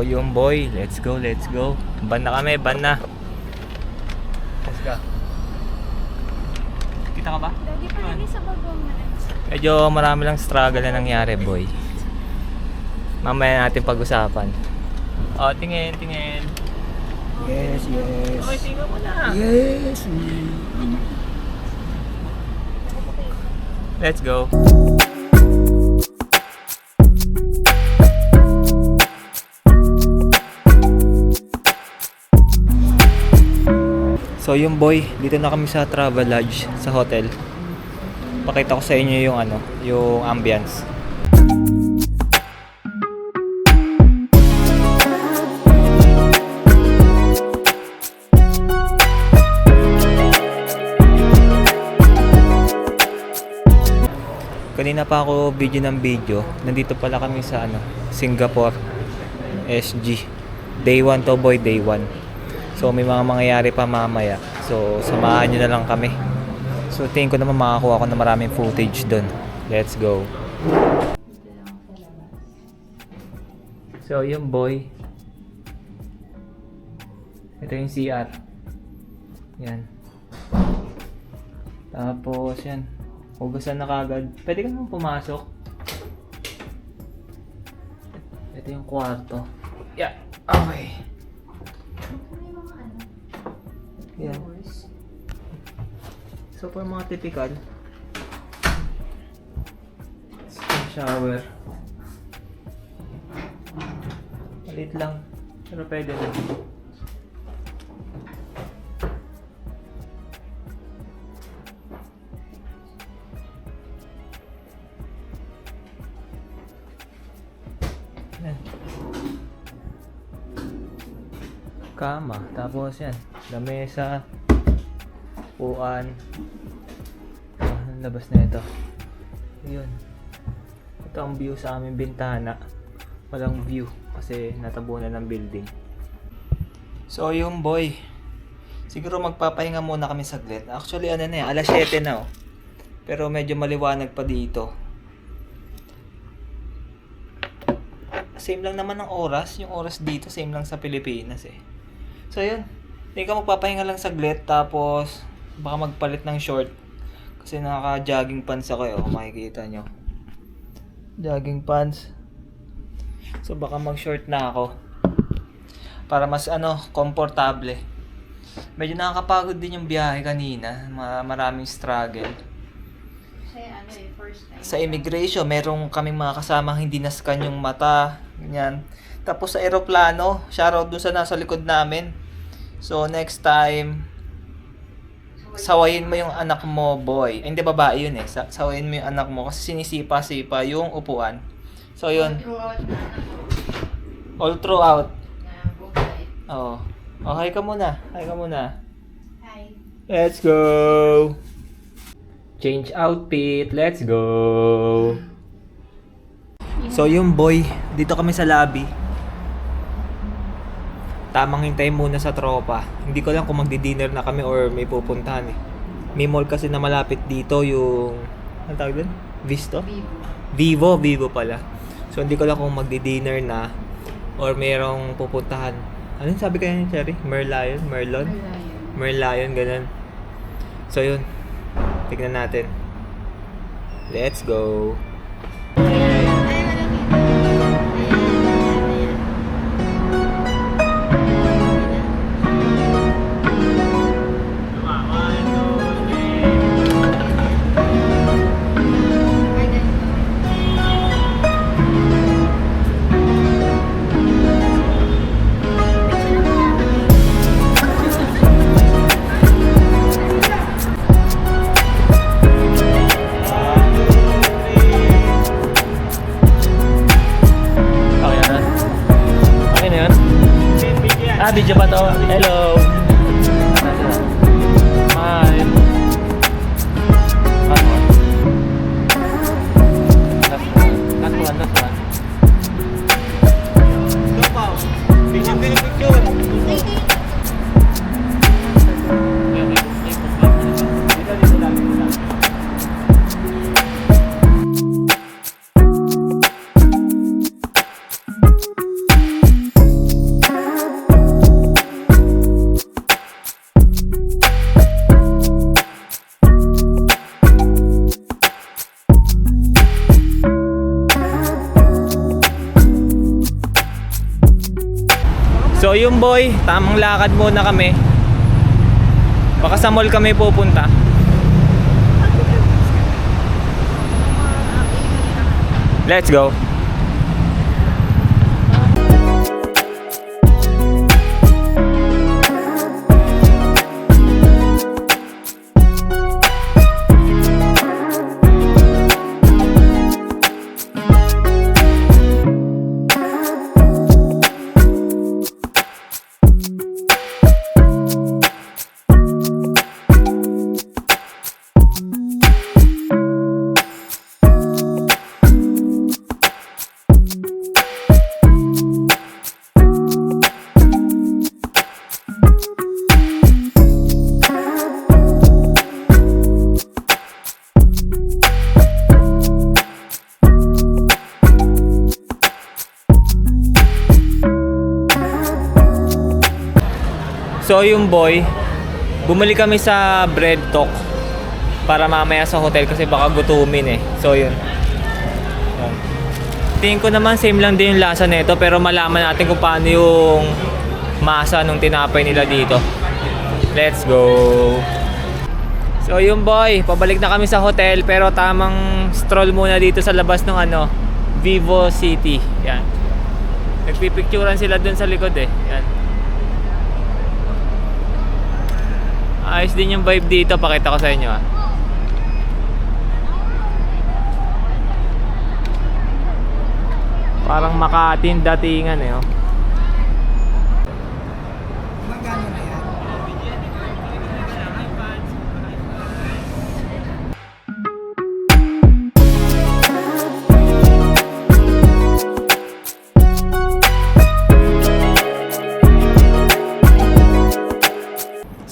yung boy, let's go, let's go. Ban na kami, ban na. Let's go. Kita ka ba? Lagi pa lagi sa bagong Medyo marami lang struggle na nangyari, boy. Mamaya natin pag-usapan. Oh, tingin, tingin. Yes, yes. Okay, tingin mo na. Yes. Let's go. So yung boy, dito na kami sa Travel Lodge sa hotel. Pakita ko sa inyo yung yung ambience. Kanina pa ako video ng video. Nandito pala kami sa Singapore SG. Day 1 to boy, day 1. So may mga mangyayari pa mamaya. So samahan nyo na lang kami. So tingin ko naman makakuha ko na maraming footage doon. Let's go. So yung boy. Ito yung CR. Yan. Tapos yan. Hugasan na kagad. Pwede ka naman pumasok. Ito yung kwarto. Yeah. Okay. Yan. So for mga typical shower. Malit lang. Pero pwede na. Yan. Kama. Tapos yan. Lamesa. Upuan. Ang labas na ito. Ayun. Ito ang view sa aming bintana. Walang view kasi natabunan ng building. So yung boy. Siguro magpapahinga muna kami saglit. Actually alas 7 na Pero medyo maliwanag pa dito. Same lang naman ang oras. Yung oras dito same lang sa Pilipinas So yun. Hindi ka magpapahinga lang saglit tapos baka magpalit ng short kasi naka-jogging pants ako makikita nyo. Jogging pants. So baka mag-short na ako para mas komportable. Medyo nakakapagod din yung biyahe kanina. Maraming struggle. first time. Sa immigration, merong kaming mga kasamang hindi na-scan yung mata. Ganyan. Tapos sa aeroplano, shoutout dun sa nasa likod namin. So next time, sawayin mo yung anak mo, boy. Ay, hindi, babae yun sawayin mo yung anak mo kasi sinisipa-sipa yung upuan. So yun. All throughout. Oo. Oh, hi ka muna. Hi ka muna. Hi. Let's go! Change outfit. Let's go! So yung boy, dito kami sa lobby. Tamang hintay muna sa tropa. Hindi ko lang kung magdi-dinner na kami or may pupuntahan May mall kasi na malapit dito yung... Ano tawag doon? Visto? Vivo pala. So hindi ko lang kung magdi-dinner na or mayroong pupuntahan. Ano yung sabi kayo ni Cherry? Merlion, ganun. So yun. Tignan natin. Let's go! Video ba to? Hello! Hi! Last one. Go, Pao! Picture! So yung boy, tamang lakad muna kami. Baka sa mall kami pupunta. Let's go. So yung boy, bumalik kami sa bread talk para mamaya sa hotel kasi baka gutumin eh. So yun. Yan. Tingin ko naman same lang din yung lasa nito pero malaman natin kung paano yung masa nung tinapay nila dito. Let's go. So yung boy, pabalik na kami sa hotel pero tamang stroll muna dito sa labas ng Vivo City. Yan. Nagpipicturan sila dun sa likod eh. Yan. Ayos din yung vibe dito, pakita ko sa inyo Parang Makati datingan eh Magkano na yan?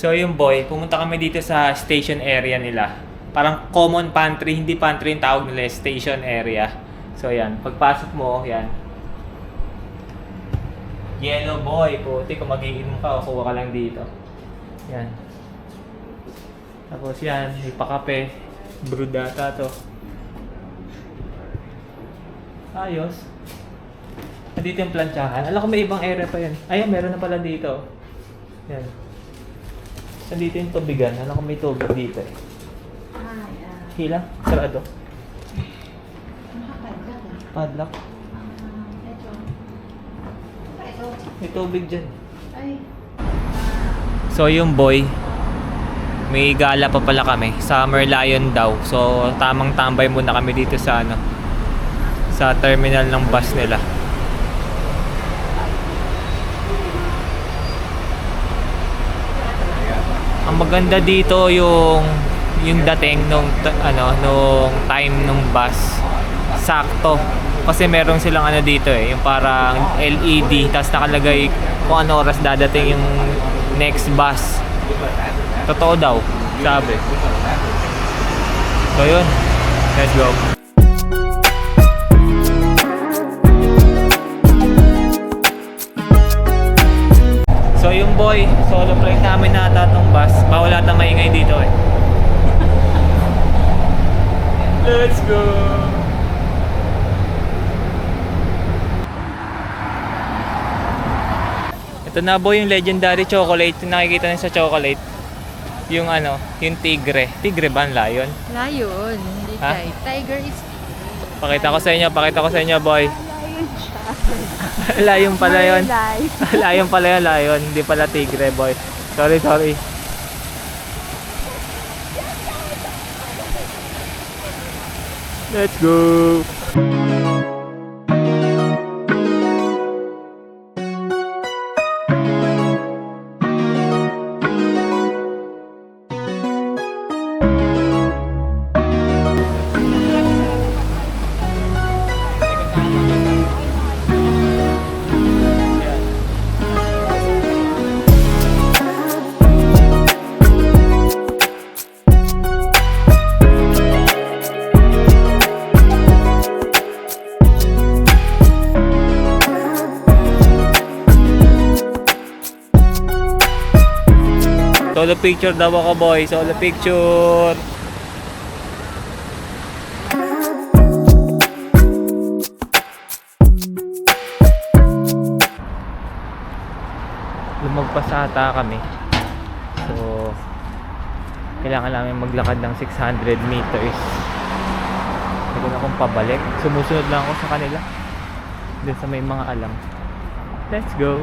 So yung boy, pumunta kami dito sa station area nila. Parang common pantry, hindi pantry yung tawag nila, station area. So yan, pagpasok mo, yan. Yellow boy, puti kung mag-iinom ka, kuha ka lang dito. Yan. Tapos yan, may pakape. Brewed data to. Ayos. Dito yung plantsahan. Alam ko may ibang area pa yan. Ayun, meron na pala dito. Yan. Nandito yung tubigan. Alam ko may tubig dito eh. Hila? Sarado? Padlock? May tubig dyan. So yung boy, may gala pa pala kami. Summer Lion daw. So tamang tambay muna kami dito sa sa terminal ng bus nila. Ang maganda dito yung dating nung time nung bus. Sakto. Kasi meron silang dito yung parang LED tapos nakalagay kung ano oras dadating yung next bus. Totoo daw, sabi. So yun. Let's go. So yung boy, solo flight namin na tong bus. Bawal ata maingay dito eh. Let's go! Ito na boy yung legendary chocolate. Yung nakikita niyo sa chocolate. Yung yung tigre. Tigre ba ang lion? Lion. Hindi Ha? Tiger is Pakita ko sa inyo boy. lion siya. Lion pala yun. Lion. Lion pala yun, lion. Hindi pala tigre boy. Sorry. Let's go! Solo picture daw ako boy, solo picture. lumagpas ata kami. So, kailangan namin maglakad ng 600 meters. Hindi ko na kung pabalik. Sumusunod lang ako sa kanila. Doon sa may mga alam. Let's go!